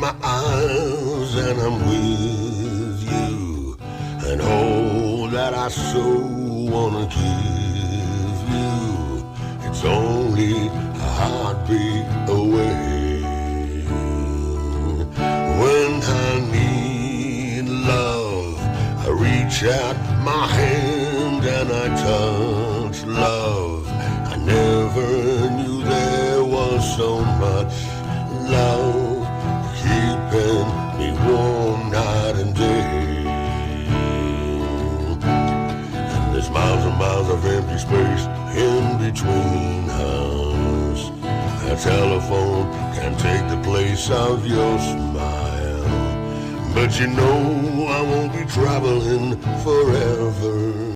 my eyes and I'm with you, and all that I so wanna give you, it's only a heartbeat away. When I need love, I reach out my hand and I touch love. I never knew there was so much love keeping me warm night and day. And there's miles and miles of empty space in between us. A telephone can take the place of your smile, but you know I won't be traveling forever.